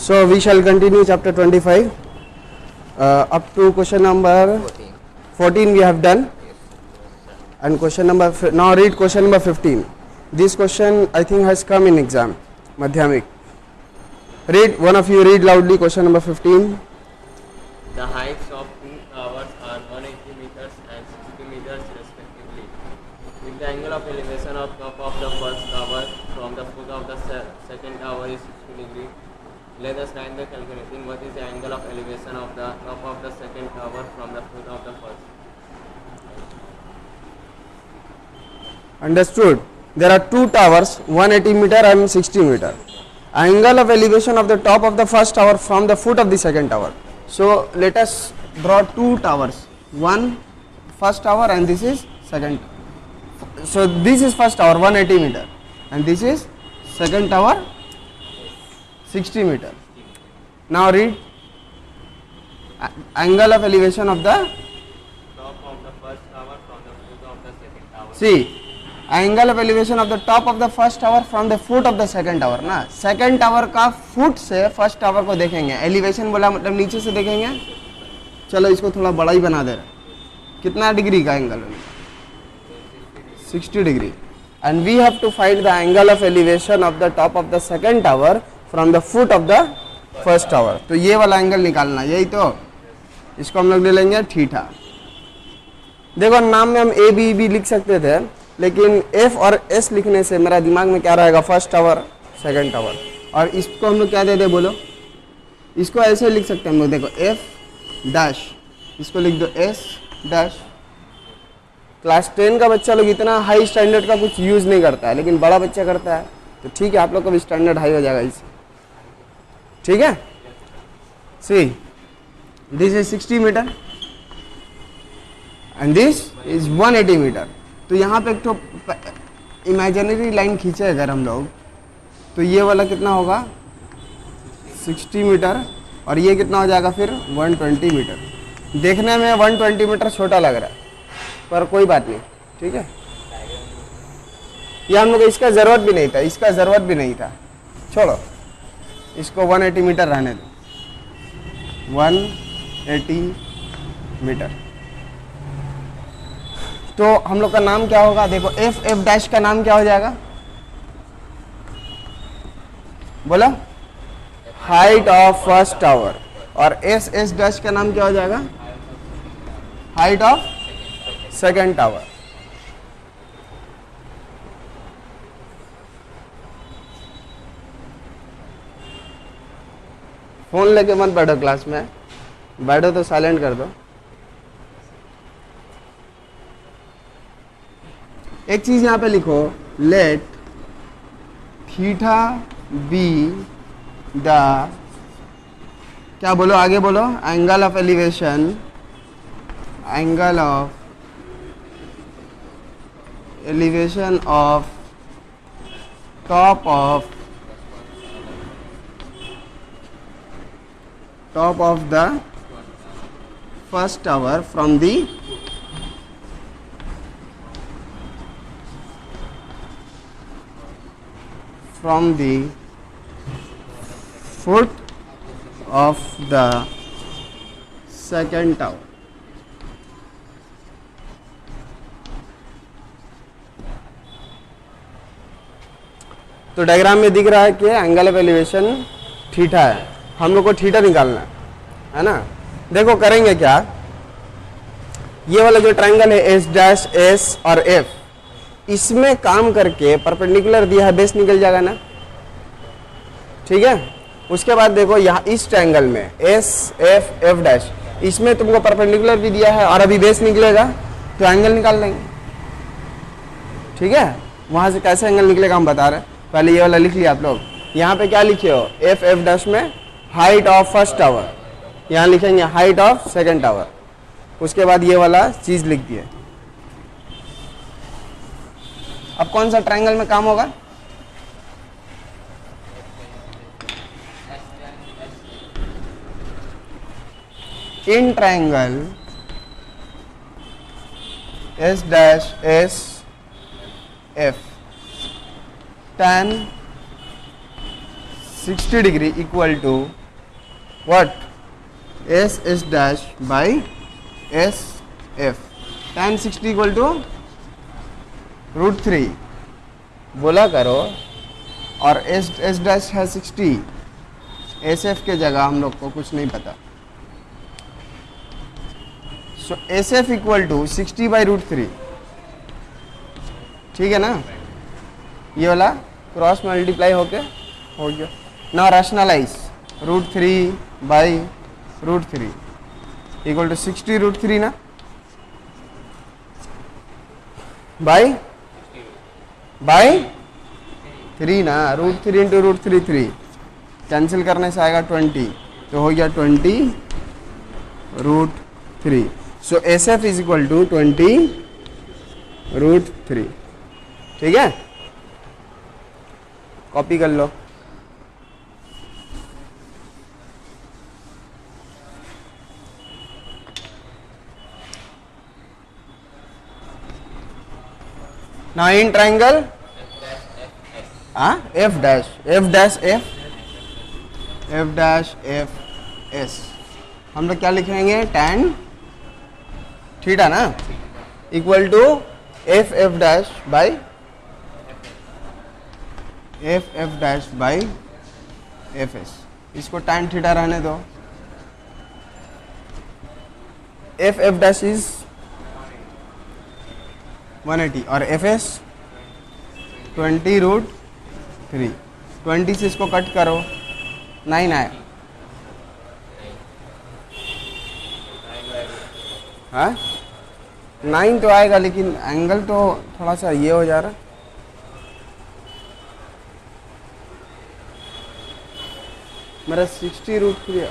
So we shall continue chapter 25 up to question number 14 we have done, and question number now read question number 15. This question I think has come in exam Madhyamik. Read, one of you read loudly question number 15. The heights of two towers are 180 meters and 60 meters respectively. If the angle of elevation of top of the first tower from the foot of the second tower is 60 degrees, let us write the calculating what is the angle of elevation of the top of the second tower from the foot of the first. Understood? There are two towers, 180 meter and 60 meter. Angle of elevation of the top of the first tower from the foot of the second tower. So let us draw two towers, one first tower and this is second. So this is first tower 180 meter and this is second tower 60 meter. Now read, angle of elevation of the Top of the first tower from the foot of the second tower. see, angle of elevation of the top of the first tower from the foot of the second tower ना, second tower का foot से first tower को देखेंगे. Elevation बोला मतलब नीचे से देखेंगे. चलो इसको थोड़ा बड़ा ही बना दे रहे. कितना डिग्री का angle? 60 degree. And we have to find the angle of elevation of the top of the second tower from the foot of the first tower. तो ये वाला एंगल निकालना, यही तो. इसको हम लोग ले लेंगे थीटा. देखो नाम में हम ए बी भी लिख सकते थे, लेकिन F और S लिखने से मेरा दिमाग में क्या रहेगा, फर्स्ट टावर सेकंड टावर. और इसको हम लोग क्या दे दे बोलो, इसको ऐसे लिख सकते हैं हम लोग. देखो F डैश, इसको लिख दो S डैश. क्लास 10 का बच्चा लोग इतना हाई स्टैंडर्ड का कुछ यूज़ नहीं करता है, लेकिन बड़ा बच्चा करता है. तो ठीक है, आप लोग का भी स्टैंडर्ड हाई हो जाएगा इससे. ठीक है. See, this is 60 metre and this is 180 metre. तो यहाँ पे एक तो इमेजिनरी लाइन खींचे अगर हम लोग, तो ये वाला कितना होगा 60 मीटर और ये कितना हो जाएगा फिर 120 मीटर. देखने में 120 मीटर छोटा लग रहा है, पर कोई बात नहीं. ठीक है, ये हम लोग इसका ज़रूरत भी नहीं था, इसका ज़रूरत भी नहीं था. छोड़ो, इसको 180 मीटर रहने दो. 180 मीटर. तो हम लोग का नाम क्या होगा, देखो F डैश का नाम क्या हो जाएगा, बोलो, हाइट ऑफ फर्स्ट टावर. और S डैश का नाम क्या हो जाएगा, height of second tower. Phone लेके मत बैठो क्लास में, बैठो तो साइलेंट कर दो. एक चीज यहाँ पे लिखो, लेट थीटा बी द, क्या बोलो आगे बोलो, angle of elevation, angle of elevation of top of the first tower from the from the foot of the second tower. तो डायग्राम में दिख रहा है कि एंगल ऑफ एलिवेशन थीटा है. हम लोग को थीटा निकालना है ना. देखो करेंगे क्या, ये वाला जो ट्रायंगल है एस डैश एस और एफ, इसमें काम करके परपेंडिकुलर दिया है, बेस निकल जाएगा ना. ठीक है. उसके बाद देखो यहाँ इस ट्रायंगल में एस एफ एफ डैश, इसमें तुमको परपेंडिकुलर भी दिया है और अभी बेस निकलेगा, तो एंगल निकाल लेंगे. ठीक है. वहां से कैसे एंगल निकलेगा हम बता रहे हैं. पहले ये वाला लिख लिया आप लोग. यहाँ पे क्या लिखे हो, एफ एफ डैश में हाइट ऑफ फर्स्ट टावर, यहाँ लिखेंगे हाइट ऑफ सेकेंड टावर. उसके बाद ये वाला चीज लिख दिए. अब कौन सा ट्रायंगल में काम होगा, in triangle S dash S F tan 60 degree equal to what S S dash by S F. tan 60 equal to √3 बोला करो, और एस एस डैश है 60, एस एफ के जगह हम लोग को कुछ नहीं पता। So S F equal to 60 by √3, ठीक है ना। ये वाला क्रॉस मल्टीप्लाई होके हो गया ना। रैशनलाइज √3 बाई √3 इक्वल टू 60 √3 ना, बाई 3 ना, √3 इंटू √3 3, कैंसिल करने से आएगा 20, तो हो गया 20 √3। So S F is equal to 20 √3, ठीक है। कॉपी कर लो। Now in triangle f dash f s हम लोग क्या लिखेंगे, tan थीटा ना equal to F dash by F S. इसको tan थीटा रहने दो। एफ डैश इज 180 और एफ एस 20 √3। 20 से इसको कट करो, 9 आया। हाँ 9 तो आएगा, लेकिन एंगल तो थोड़ा सा ये हो जा रहा। मेरा 60 √3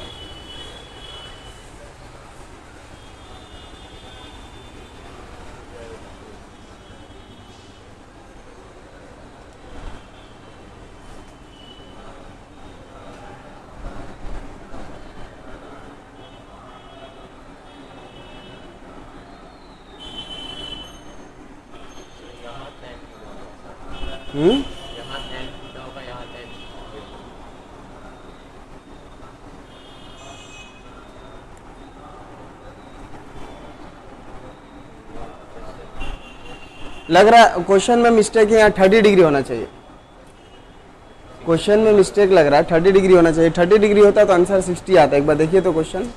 यहाँ tan थीटा होगा, यहाँ tan लग रहा है क्वेश्चन में मिस्टेक है। यहाँ 30 डिग्री होना चाहिए, क्वेश्चन में मिस्टेक लग रहा है। 30 डिग्री होना चाहिए, 30 डिग्री होता तो आंसर 60 आता। एक बार देखिए तो क्वेश्चन,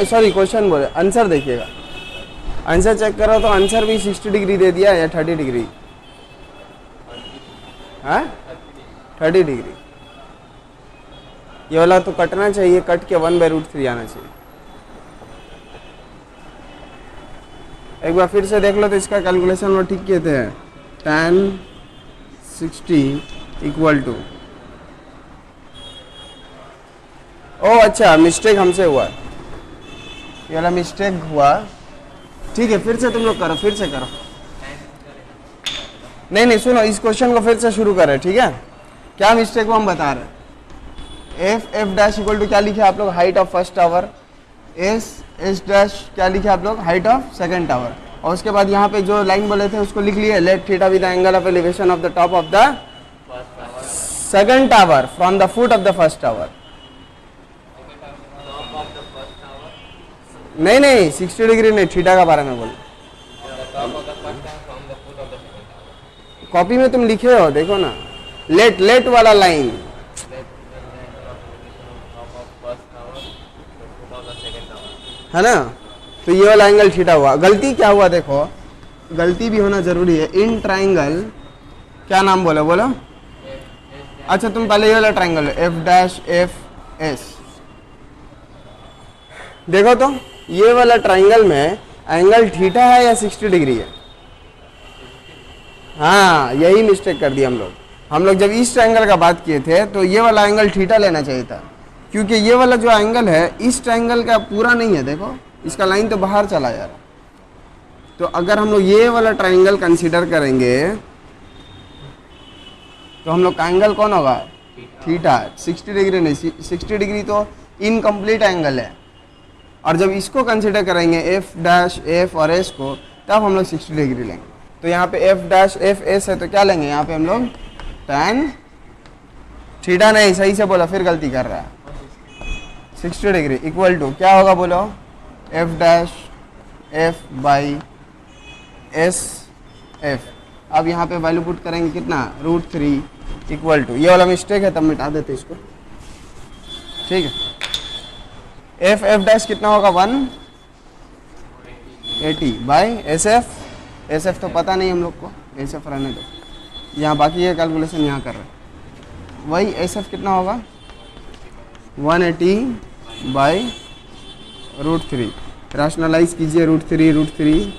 सॉरी क्वेश्चन बोले, आंसर देखिएगा। आंसर चेक करो तो आंसर भी 60 डिग्री दे दिया या 30 डिग्री। हाँ 30 डिग्री। ये वाला तो कटना चाहिए, कट के 1/√3 आना चाहिए। एक बार फिर से देख लो तो इसका कैलकुलेशन वो ठीक किए थे। tan 60 इक्वल टू, ओ अच्छा मिस्टेक हमसे हुआ, ये वाला मिस्टेक हुआ। ठीक है फिर से तुम लोग करो, फिर से करो। नहीं सुनो, इस क्वेश्चन को फिर से शुरू करें, ठीक है। क्या मिस्टेक को हम बता रहे हैं। एफ डैश इक्वल टू क्या लिखे आप लोग, height of first tower. S dash क्या लिखे आप लोग, हाइट ऑफ सेकंड टावर। और उसके बाद यहाँ पे जो लाइन बोले थे उसको लिख लिए, let theta with the angle of elevation of the top of the second tower from the foot of the first tower. नहीं 60 डिग्री नहीं, थीटा का बारे में बोल। कॉपी में तुम लिखे हो, देखो ना, लेट वाला लाइन। है ना, तो ये वाला एंगल थीटा हुआ। गलती क्या हुआ देखो, गलती भी होना जरूरी है। इन ट्राइंगल क्या नाम बोलो। अच्छा तुम पहले ये वाला triangle F dash F S देखो तो, ये वाला ट्राइंगल में एंगल थीटा है या 60 डिग्री है। हाँ यही मिस्टेक कर दिया हम लोग जब इस ट्राइंगल का बात किए थे तो ये वाला एंगल थीटा लेना चाहिए था, क्योंकि ये वाला जो एंगल है इस ट्राइंगल का पूरा नहीं है। देखो इसका लाइन तो बाहर चला जा रहा। तो अगर हम लोग ये वाला ट्राइंगल कंसीडर करेंगे तो हम लोग का एंगल कौन होगा, थीटा। 60 डिग्री नहीं, 60 डिग्री तो इनकम्प्लीट एंगल है। और जब इसको कंसीडर करेंगे एफ डैश एफ और एस को, तब हम लोग 60 डिग्री लेंगे। तो यहाँ पे एफ डैश एफ एस है तो क्या लेंगे यहाँ पे हम लोग tan थीटा, नहीं सही से बोला फिर गलती कर रहा है, 60 डिग्री इक्वल टू क्या होगा बोलो, F dash F by S F. अब यहाँ पे वैल्यू पुट करेंगे कितना, √3 इक्वल टू, ये वाला मिस्टेक है तब मिटा देते इसको, ठीक है। एफ एफ डैश कितना होगा 180 by S F, S F तो पता नहीं हम लोग को, एस एफ रहने दो, यहाँ बाकी ये कैलकुलेशन यहाँ कर रहे हैं। वही एस एफ कितना होगा 180 बाई √3, रैशनलाइज कीजिए √3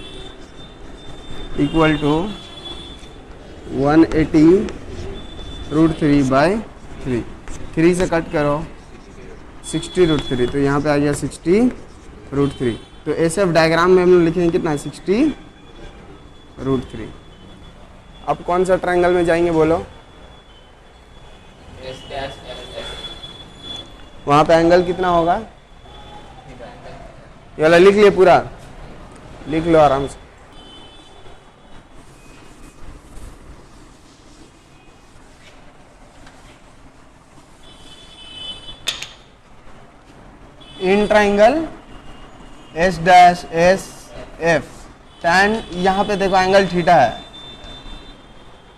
इक्वल टू 180 √3 बाई 3 से कट करो 60 √3, तो यहाँ पे आ गया 60 √3। तो एस एफ डायग्राम में हम लोग लिखेंगे कितना है 60 √3। अब कौन सा ट्रायंगल में जाएंगे बोलो, वहाँ पे एंगल कितना होगा, ये वाला लिख लिए पूरा, लिख लो आराम से। In triangle S dash S F tan, यहाँ पे देखो एंगल थीटा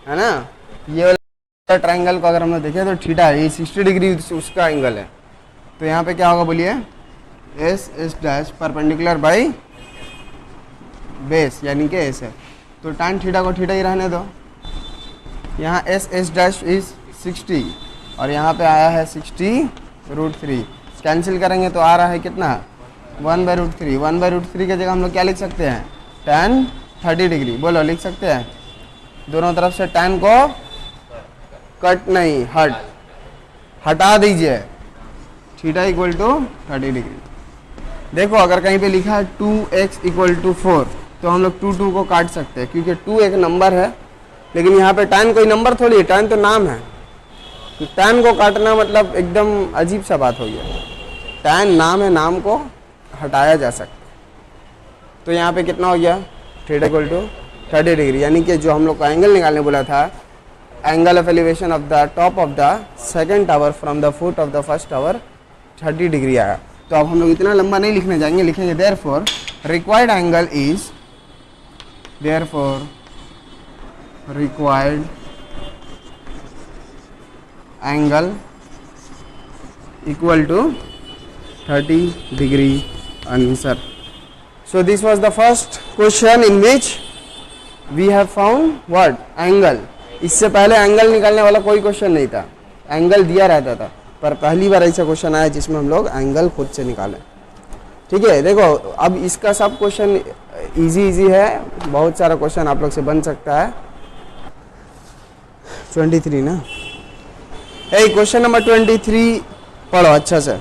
है ना, ये वाला ट्राइंगल को अगर हम लोग देखें तो थीटा है, ये 60 डिग्री उसका एंगल है। तो यहाँ पे क्या होगा बोलिए, S S dash perpendicular by base यानी कि एस है, तो tan थीटा को थीटा ही रहने दो। यहाँ एस एस डैश इज 60 और यहाँ पे आया है 60 √3, कैंसिल करेंगे तो आ रहा है कितना 1/√3। 1/√3 की जगह हम लोग क्या लिख सकते हैं, tan 30 डिग्री, बोलो लिख सकते हैं, दोनों तरफ से tan को कट नहीं हटा दीजिए, थीटा इक्वल टू 30 डिग्री। देखो अगर कहीं पे लिखा है 2x इक्वल टू 4 तो हम लोग 2 को काट सकते हैं क्योंकि 2 एक नंबर है, लेकिन यहाँ पे tan कोई नंबर थोड़ी है, tan तो नाम है, तो tan को काटना मतलब एकदम अजीब सा बात हो गया। tan नाम है, नाम को हटाया जा सकता है। तो यहाँ पे कितना हो गया, थीटा इक्वल टू 30 डिग्री, यानी कि जो हम लोग को एंगल निकालने बोला था, angle of elevation of the top of the second tower from the foot of the first tower 30 degree आया। तो अब हम लोग इतना लंबा नहीं लिखने जाएंगे, लिखेंगे therefore required angle is, therefore required angle equal to 30 degree answer. So this was the first question in which we have found what, angle. इससे पहले एंगल निकालने वाला कोई क्वेश्चन नहीं था, एंगल दिया रहता था, पर पहली बार ऐसा क्वेश्चन आया जिसमें हम लोग एंगल खुद से निकालें। ठीक है, देखो अब इसका सब क्वेश्चन इजी है, बहुत सारा क्वेश्चन आप लोग से बन सकता है। 23 ना, क्वेश्चन नंबर 23 पढ़ो अच्छा से।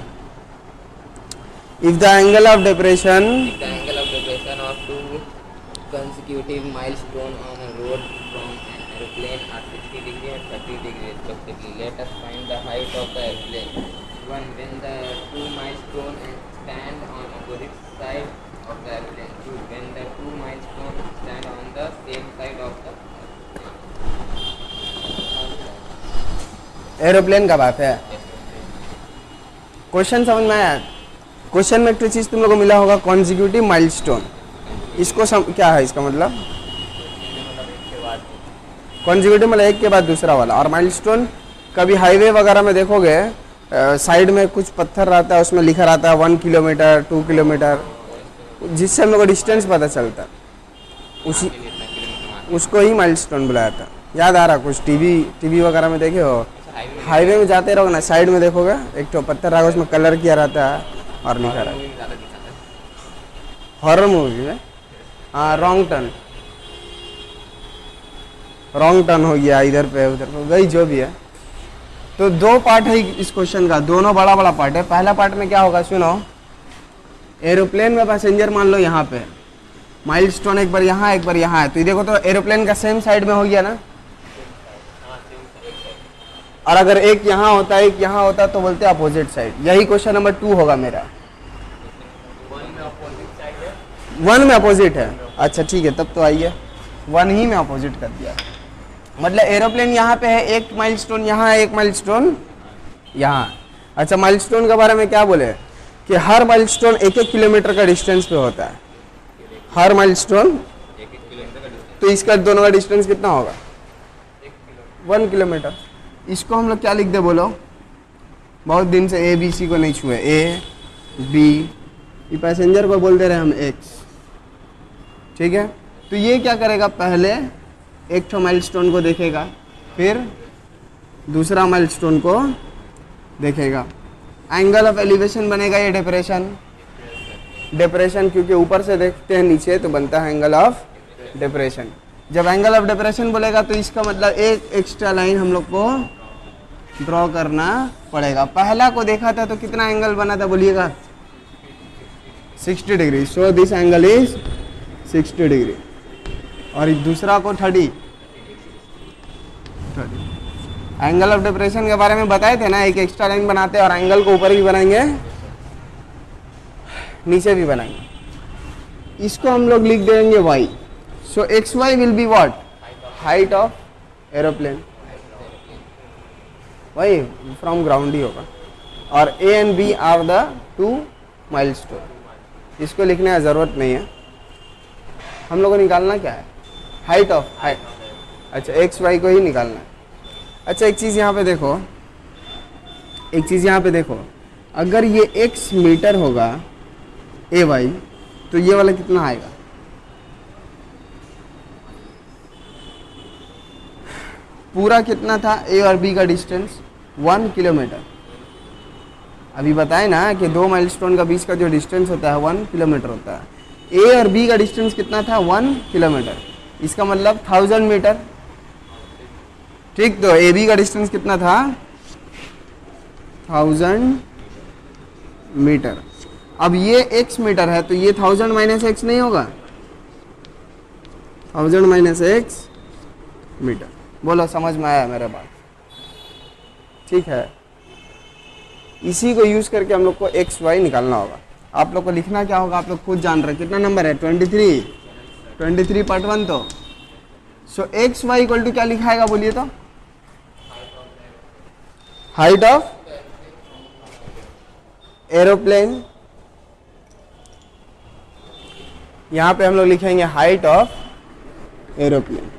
If the angle of depression of two consecutive milestones on a road from an airplane are 60 degree and 30 degree respectively. Let us find the height of the airplane. 1. When the two milestones stand on opposite side of the airplane. 2. When the two milestones stand on the same side of the aeroplane का बात है। Question समझ में आया? Question में एक चीज तुम लोगों को मिला होगा, कॉन्जिक्यूटिव माइलस्टोन। इसको क्या है इसका मतलब? कॉन्जिक्यूटिव मतलब एक के बाद दूसरा वाला। और माइलस्टोन कभी हाईवे वगैरह में देखोगे साइड में कुछ पत्थर रहता है, उसमें लिखा रहता है 1 किलोमीटर 2 किलोमीटर, जिससे हम लोग को डिस्टेंस पता चलता है, उसको ही माइलस्टोन बुलाया था। याद आ रहा कुछ? टीवी वगैरह में देखे हो, हाईवे में जाते रहोगे ना, साइड में देखोगे एक तो पत्थर रहेगा, उसमें कलर किया रहता है और लिखा रहता है। हॉरर मूवी में हाँ, रॉन्ग टर्न हो गया, इधर पे उधर पे, वही जो भी है। तो दो पार्ट है इस क्वेश्चन का, दोनों बड़ा पार्ट है। पहला पार्ट में क्या होगा सुनो, एरोप्लेन में पैसेंजर मान लो यहाँ पे, माइलस्टोन एक बार यहाँ एक बार यहाँ है, तो ये देखो तो एरोप्लेन का सेम साइड में हो गया ना। और अगर एक यहाँ होता है एक यहाँ होता तो बोलते हैं अपोजिट साइड। यही क्वेश्चन नंबर 2 होगा मेरा। 1 में अपोजिट है, अच्छा ठीक है, तब तो आइए 1 ही में अपोजिट कर दिया। मतलब एरोप्लेन यहाँ पे है, एक माइलस्टोन यहाँ है, एक माइलस्टोन यहाँ। अच्छा माइलस्टोन के बारे में क्या बोले कि हर माइलस्टोन 1-1 किलोमीटर का डिस्टेंस पे होता है, हर माइलस्टोन। तो इसका दोनों का डिस्टेंस कितना होगा? 1 किलोमीटर। इसको हम लोग क्या लिख दे बोलो? बहुत दिन से ABC को नहीं छुए, A B, ये पैसेंजर को बोल दे रहे हम X, ठीक है। तो ये क्या करेगा, पहले एक तो माइलस्टोन को देखेगा, फिर दूसरा माइलस्टोन को देखेगा। एंगल ऑफ एलिवेशन बनेगा ये डिप्रेशन, डिप्रेशन क्योंकि ऊपर से देखते हैं नीचे तो बनता है एंगल ऑफ डिप्रेशन। जब एंगल ऑफ डिप्रेशन बोलेगा तो इसका मतलब एक एक्स्ट्रा लाइन हम लोग को ड्रॉ करना पड़ेगा। पहला को देखा था तो कितना एंगल बना था बोलिएगा? 60 degree. So this angle is 60 degree. और दूसरा को 30। एंगल ऑफ डिप्रेशन के बारे में बताए थे ना, एक एक्स्ट्रा लाइन बनाते हैं और एंगल को ऊपर भी बनाएंगे नीचे भी बनाएंगे। इसको हम लोग लिख देंगे y। So xy will be what? Height of aeroplane, वही फ्रॉम ग्राउंड ही होगा। और A and B are the 2 milestone. इसको लिखने की जरूरत नहीं है, हम लोग को निकालना क्या है? Height of height. अच्छा xy को ही निकालना है। अच्छा एक चीज़ यहाँ पे देखो, एक चीज़ यहाँ पे देखो, अगर ये x मीटर होगा AY तो ये वाला कितना आएगा? पूरा कितना था A और B का डिस्टेंस? 1 किलोमीटर। अभी बताए ना कि 2 माइलस्टोन का बीच का जो डिस्टेंस होता है 1 किलोमीटर होता है। A और B का डिस्टेंस कितना था? 1 किलोमीटर। इसका मतलब 1000 मीटर, ठीक। तो AB का डिस्टेंस कितना था? 1000 मीटर। अब ये x मीटर है तो ये 1000 माइनस x नहीं होगा? 1000 माइनस x मीटर। बोलो समझ में आया मेरे बात? ठीक है। इसी को यूज करके हम लोग को एक्स वाई निकालना होगा। आप लोग को लिखना क्या होगा आप लोग खुद जान रहे हैं। कितना नंबर है? 23 पार्ट 1। तो so x Y equal to क्या लिखाएगा बोलिए तो? Height of aeroplane. यहां पे हम लोग लिखेंगे height of aeroplane.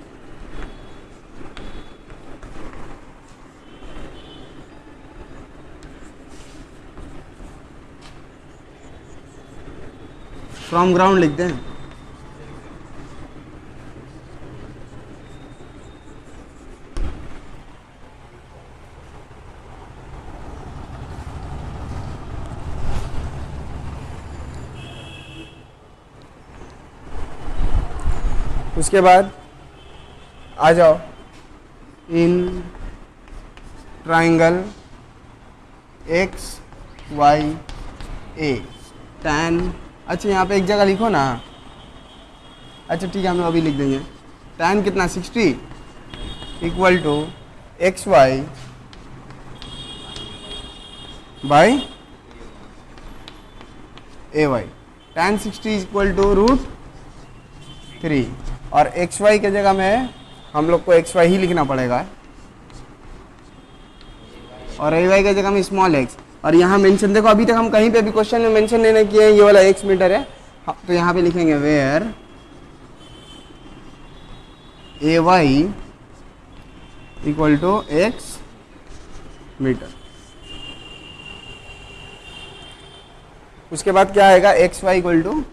From ground लिख दें। उसके बाद आ जाओ in triangle X Y A tan। अच्छा यहाँ पे एक जगह लिखो ना। अच्छा ठीक है हम लोग अभी लिख देंगे। tan कितना? 60 equal to X Y by A Y. tan 60 equal to √3 और एक्स वाई के जगह में हम लोग को एक्स वाई ही लिखना पड़ेगा और ए वाई के जगह में स्मॉल एक्स। और यहाँ मेंशन देखो, अभी तक हम कहीं पे भी क्वेश्चन में मेंशन नहीं किए हैं ये वाला x मीटर है, तो यहाँ पे लिखेंगे where A Y equal to X metre. उसके बाद क्या आएगा? एक्स वाई इक्वल टू,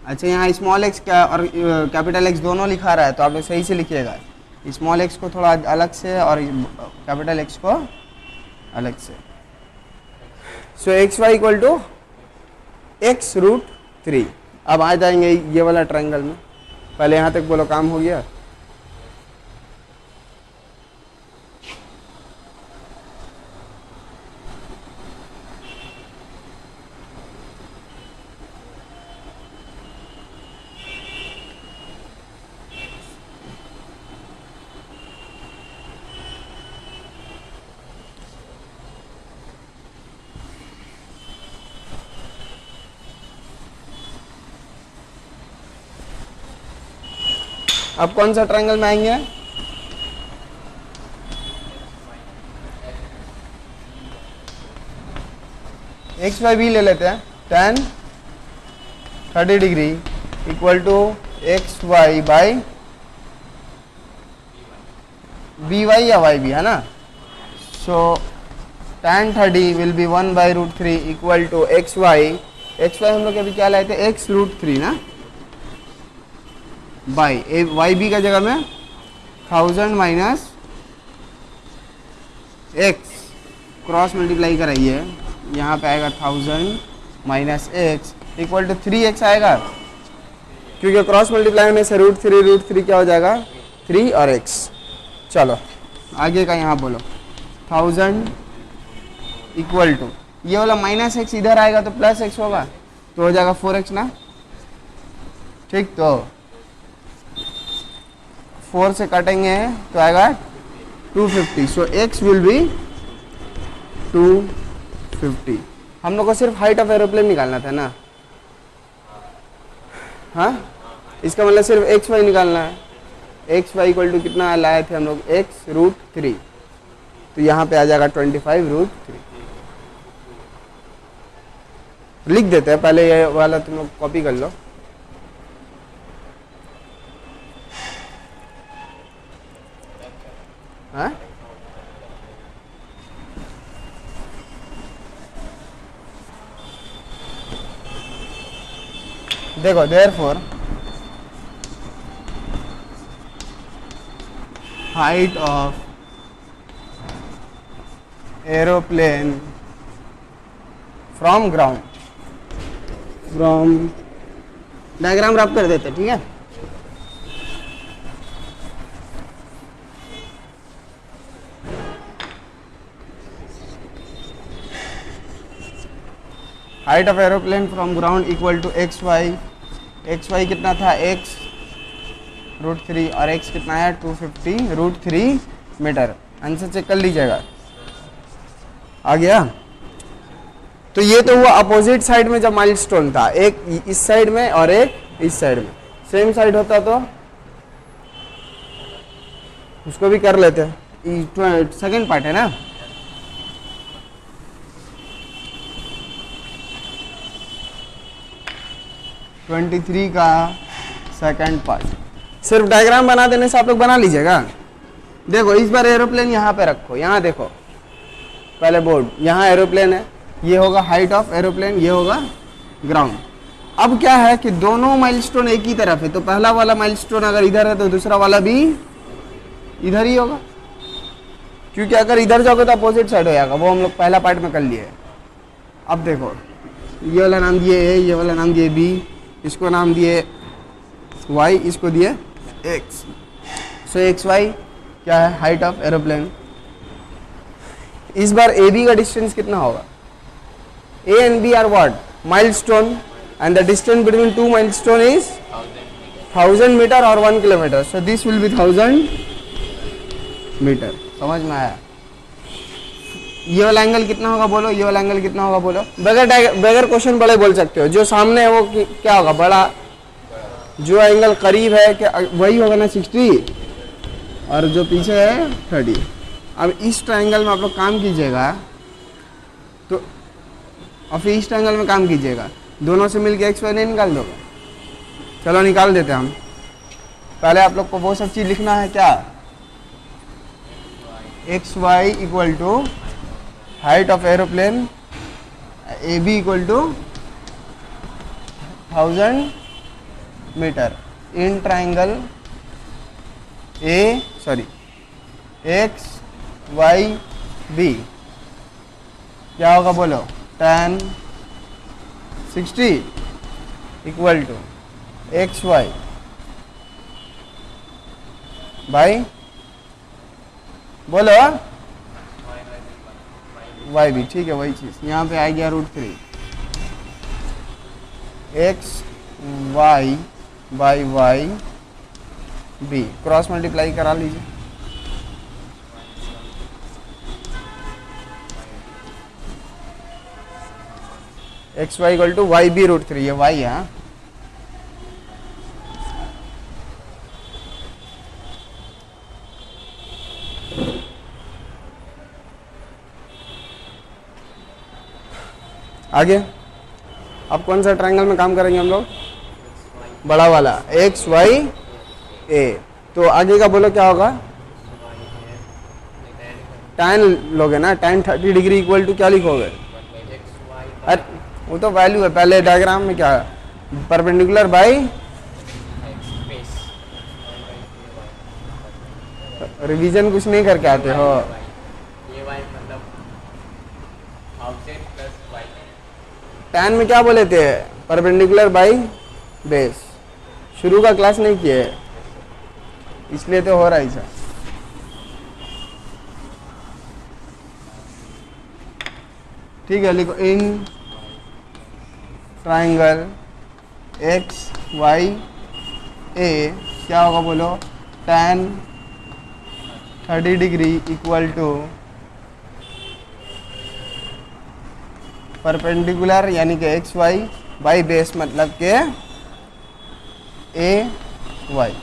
अच्छा यहाँ स्मॉल एक्स क्या और कैपिटल एक्स दोनों लिखा रहा है तो आप लोग सही से लिखिएगा। स्मॉल एक्स को थोड़ा अलग से और कैपिटल एक्स को अलग से। So x Y equal to x √3। अब आ जाएंगे ये वाला ट्रायंगल में। पहले यहाँ तक बोलो काम हो गया। अब कौन सा ट्रायंगल में आएंगे? एक्स वाई बी ले लेते हैं। tan 30 degree equal to X Y by B Y या वाई बी, है ना। So tan 30 will be 1/√3 equal to X Y हम लोग अभी क्या लाए थे? x√3 ना, बाई वाई बी का जगह में 1000 माइनस एक्स, क्रॉस मल्टीप्लाई कराइए, यहाँ पे आएगा 1000 minus x equal to 3x आएगा, क्योंकि क्रॉस मल्टीप्लाई होने से √3 क्या हो जाएगा? 3 और x। चलो आगे का यहाँ बोलो, 1000 इक्वल टू ये वाला माइनस एक्स इधर आएगा तो प्लस एक्स होगा, तो हो जाएगा 4x ना, ठीक। तो 4 से काटेंगे तो आएगा 250। सो x विल बी 250। हम लोग को सिर्फ हाइट ऑफ एरोप्लेन निकालना था ना, हाँ, इसका मतलब सिर्फ एक्स वाई निकालना है। एक्स वाई इक्वल टू कितना लाए थे हम लोग? x√3, तो यहाँ पे आ जाएगा 25√3। लिख देते हैं, पहले ये वाला तुम लोग कॉपी कर लो। हाँ, देखो, therefore height of aeroplane from ground, diagram rub कर देते, ठीक है। Height of aeroplane from ground equal to X Y कितना था? x√3 और x कितना है? 250√3 मीटर। आंसर चेक कर लीजिएगा, आ गया। तो ये तो हुआ अपोजिट साइड में जब माइलस्टोन था, एक इस साइड में और एक इस साइड में। सेम साइड होता तो उसको भी कर लेते हैं। सेकेंड पार्ट है ना, (23) का सेकंड पार्ट। सिर्फ डायग्राम बना देने से आप लोग बना लीजिएगा। देखो इस बार एरोप्लेन यहाँ पे रखो, यहाँ देखो पहले बोर्ड, यहाँ एरोप्लेन है, ये होगा हाइट ऑफ एरोप्लेन, ये होगा ग्राउंड। अब क्या है कि दोनों माइलस्टोन एक ही तरफ है, तो पहला वाला माइलस्टोन अगर इधर है तो दूसरा वाला भी इधर ही होगा, क्योंकि अगर इधर जाओगे तो अपोजिट साइड हो जाएगा। वो हम लोग पहला पार्ट में कर लिए। अब देखो ये वाला नाम दिए ए, ये वाला नाम दिए बी, इसको नाम दिए वाई, इसको दिए एक्स। सो एक्स वाई क्या है? Height of aeroplane. इस बार ए बी का डिस्टेंस कितना होगा? A and B are what? Milestone, and the distance between two milestone is 1000 metre और 1 kilometre. So this will be 1000 metre. समझ में आया? ये वाला एंगल कितना होगा बोलो? ये वाला एंगल कितना होगा बोलो? बगैर क्वेश्चन बड़े बोल सकते हो। जो सामने है वो क्या होगा? बड़ा। जो एंगल करीब है क्या वही होगा ना 60, और जो पीछे है 30। अब इस ट्रायंगल में आप लोग काम कीजिएगा, तो और फिर इस ट्रायंगल में काम कीजिएगा, दोनों से मिलके एक्स वाई नहीं निकाल दोगे? चलो निकाल देते हैं हम। पहले आप लोग को वो सब चीज़ लिखना है क्या? X Y equal to height of aeroplane A B equal to 1000 metre in triangle X Y B. क्या होगा बोलो? tan 60 equal to X Y by बोलो वाई भी। ठीक है, वही चीज़ यहाँ पे आ गया √3 X Y by Y B. Cross multiply करा लीजिए। X Y equal to Y B √3, ये वाई है। आगे अब कौन सा ट्रायंगल में काम करेंगे हम लोग? बड़ा वाला एक्स वाई ए। तो आगे का बोलो क्या होगा? tan लोगे ना, tan 30 डिग्री इक्वल टू क्या लिखोगे? अरे वो तो वैल्यू है, पहले डायग्राम में क्या है? परपेंडिकुलर बाई रिवीजन कुछ नहीं करके आते हो। tan में क्या बोले थे? Perpendicular by base. शुरू का क्लास नहीं किए इसलिए तो हो रहा है ऐसा। ठीक है, लिखो in triangle X Y A क्या होगा बोलो? tan 30 degree equal to perpendicular यानी कि एक्स वाई बाई बेस मतलब के ए वाई।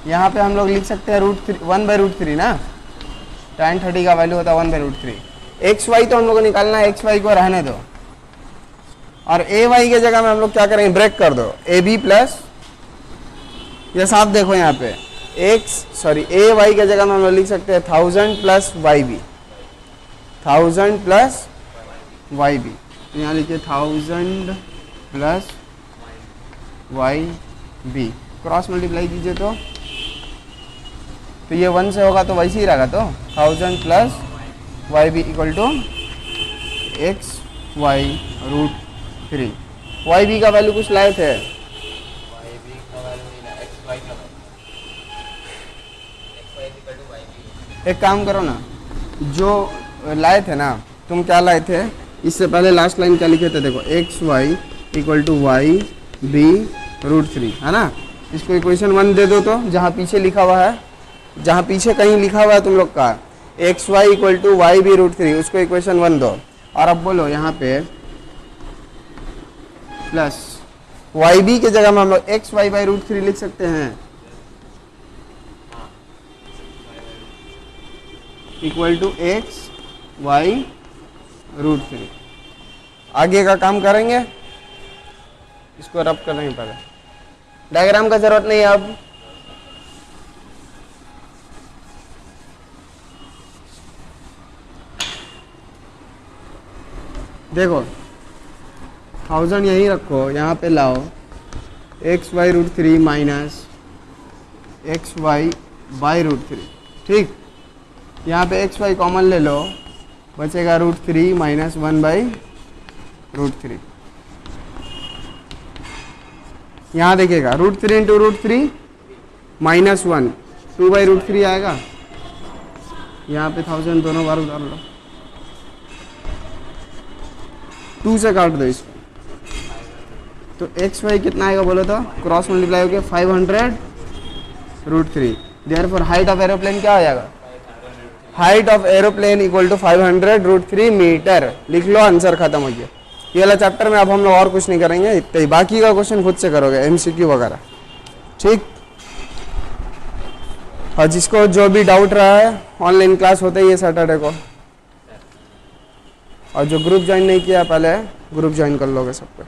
यहाँ पे हम लोग लिख सकते हैं √1/√3 ना, tan 30 का वैल्यू होता है 1/√3। एक्स वाई तो हम लोग को निकालना है, एक्स वाई को रहने दो और ए वाई के जगह में हम लोग क्या करेंगे? ब्रेक कर दो, ए बी प्लस, ये साफ देखो यहाँ पे ए वाई के जगह में हम लोग लिख सकते हैं 1000 plus Y B, 1000 plus Y B. तो यहाँ लिखिए 1000 plus Y B, cross multiply कीजिए तो ये 1 से होगा तो वैसे ही रहेगा। तो 1000 plus Y B equal to X Y √3। Y B का वैल्यू कुछ लाए थे? एक काम करो ना, जो लाए थे ना, तुम क्या लाए थे? इससे पहले लास्ट लाइन क्या लिखे थे? देखो X Y equal to Y B √3 है ना। इसको इक्वेशन 1 दे दो। तो जहाँ पीछे लिखा हुआ है, जहाँ पीछे कहीं लिखा हुआ है तुम लोग का X Y equal to Y B √3, उसको इक्वेशन 1 दो। और अब बोलो यहाँ पे प्लस वाई बी के जगह में हम लोग एक्स वाई बाई √3 लिख सकते हैं इक्वल टू एक्स वाई √3। आगे का काम करेंगे, इसको रब करेंगे। पहले डायग्राम का जरूरत नहीं है अब। देखो 1000 यहीं रखो, यहाँ पे लाओ X Y √3 minus X Y by √3। ठीक, यहाँ पे एक्स वाई कॉमन ले लो, बचेगा √3 माइनस 1/√3। यहाँ देखिएगा √3 इंटू √3 माइनस 1, 2/√3 आएगा। यहाँ पे 1000 दोनों बार उतार लो, 2 से काट दो इसको। तो एक्स वाई कितना आएगा बोलो तो? क्रॉस मल्टीप्लाई हो गया 500 √3। देयरफॉर हाइट ऑफ एरोप्लेन क्या हो जाएगा? Height of aeroplane equal to 500 √3 metre. लिख लो, आंसर खत्म हो गया। ये वाला चैप्टर में अब हम लोग और कुछ नहीं करेंगे, इतना ही। बाकी का क्वेश्चन खुद से करोगे, एमसीक्यू वगैरह। ठीक, और जिसको जो भी डाउट रहा है, ऑनलाइन क्लास होता ही है सैटरडे को। और जो ग्रुप ज्वाइन नहीं किया पहले ग्रुप ज्वाइन कर लोगे सब पे।